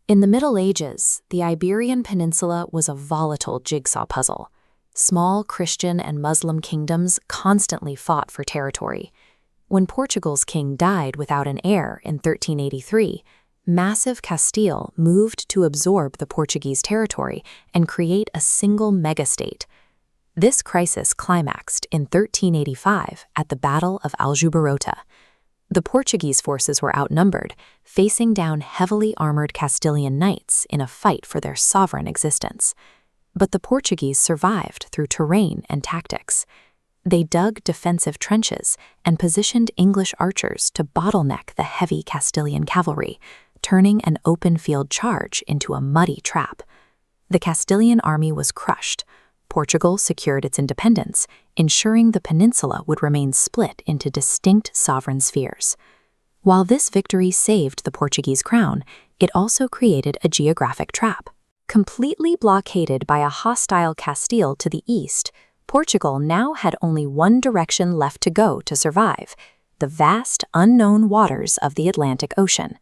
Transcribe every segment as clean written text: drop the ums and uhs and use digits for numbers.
In the Middle Ages, the Iberian Peninsula was a volatile jigsaw puzzle. Small Christian and Muslim kingdoms constantly fought for territory. When Portugal's king died without an heir in 1383, massive Castile moved to absorb the Portuguese territory and create a single megastate. This crisis climaxed in 1385 at the Battle of Aljubarrota. The Portuguese forces were outnumbered, facing down heavily armored Castilian knights in a fight for their sovereign existence. But the Portuguese survived through terrain and tactics. They dug defensive trenches and positioned English archers to bottleneck the heavy Castilian cavalry, turning an open-field charge into a muddy trap. The Castilian army was crushed. Portugal secured its independence, ensuring the peninsula would remain split into distinct sovereign spheres. While this victory saved the Portuguese crown, it also created a geographic trap. Completely blockaded by a hostile Castile to the east, Portugal now had only one direction left to go to survive: the vast, unknown waters of the Atlantic Ocean.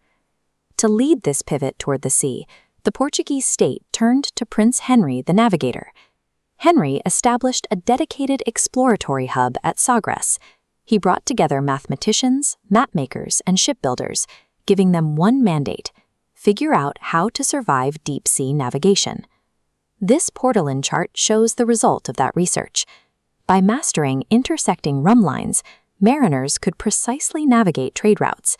To lead this pivot toward the sea, the Portuguese state turned to Prince Henry the Navigator. Henry established a dedicated exploratory hub at Sagres. He brought together mathematicians, mapmakers, and shipbuilders, giving them one mandate: figure out how to survive deep-sea navigation. This Portolan chart shows the result of that research. By mastering intersecting rum lines, mariners could precisely navigate trade routes.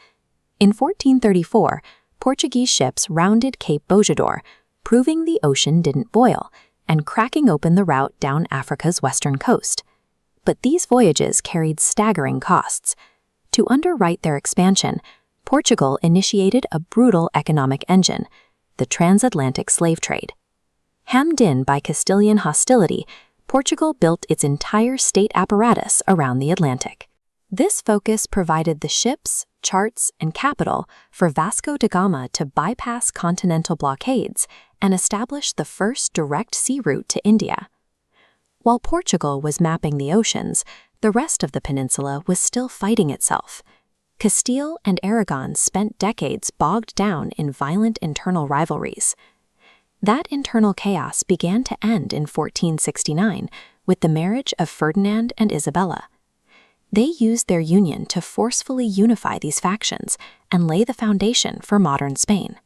In 1434, Portuguese ships rounded Cape Bojador, proving the ocean didn't boil, and cracking open the route down Africa's western coast. But these voyages carried staggering costs. To underwrite their expansion, Portugal initiated a brutal economic engine: the transatlantic slave trade. Hemmed in by Castilian hostility, Portugal built its entire state apparatus around the Atlantic. This focus provided the ships, charts, and capital for Vasco da Gama to bypass continental blockades and establish the first direct sea route to India. While Portugal was mapping the oceans, the rest of the peninsula was still fighting itself. Castile and Aragon spent decades bogged down in violent internal rivalries. That internal chaos began to end in 1469 with the marriage of Ferdinand and Isabella. They used their union to forcefully unify these factions and lay the foundation for modern Spain.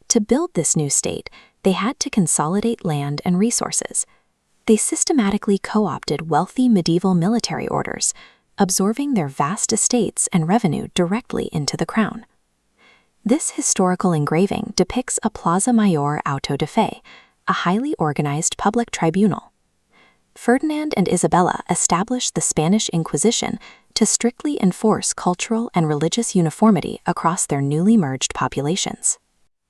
To build this new state, they had to consolidate land and resources. They systematically co-opted wealthy medieval military orders, absorbing their vast estates and revenue directly into the crown. This historical engraving depicts a Plaza Mayor auto de fe, a highly organized public tribunal. Ferdinand and Isabella established the Spanish Inquisition to strictly enforce cultural and religious uniformity across their newly merged populations.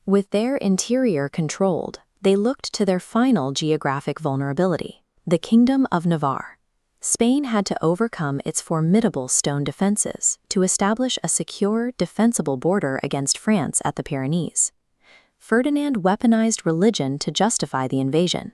With their interior controlled, they looked to their final geographic vulnerability: the Kingdom of Navarre. Spain had to overcome its formidable stone defenses to establish a secure, defensible border against France at the Pyrenees. Ferdinand weaponized religion to justify the invasion.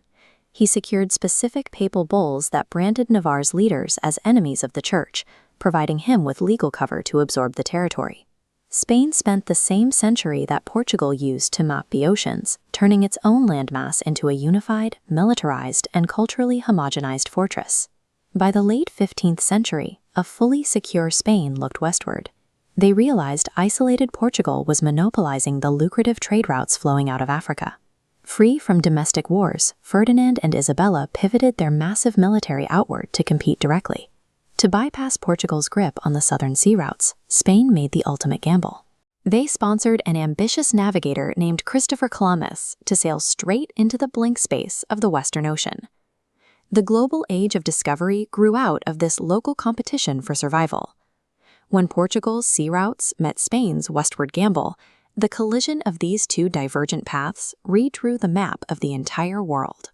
He secured specific papal bulls that branded Navarre's leaders as enemies of the Church, providing him with legal cover to absorb the territory. Spain spent the same century that Portugal used to map the oceans, turning its own landmass into a unified, militarized, and culturally homogenized fortress. By the late 15th century, a fully secure Spain looked westward. They realized isolated Portugal was monopolizing the lucrative trade routes flowing out of Africa. Free from domestic wars, Ferdinand and Isabella pivoted their massive military outward to compete directly. To bypass Portugal's grip on the southern sea routes, Spain made the ultimate gamble. They sponsored an ambitious navigator named Christopher Columbus to sail straight into the blank space of the Western Ocean. The global age of discovery grew out of this local competition for survival. When Portugal's sea routes met Spain's westward gamble, the collision of these two divergent paths redrew the map of the entire world.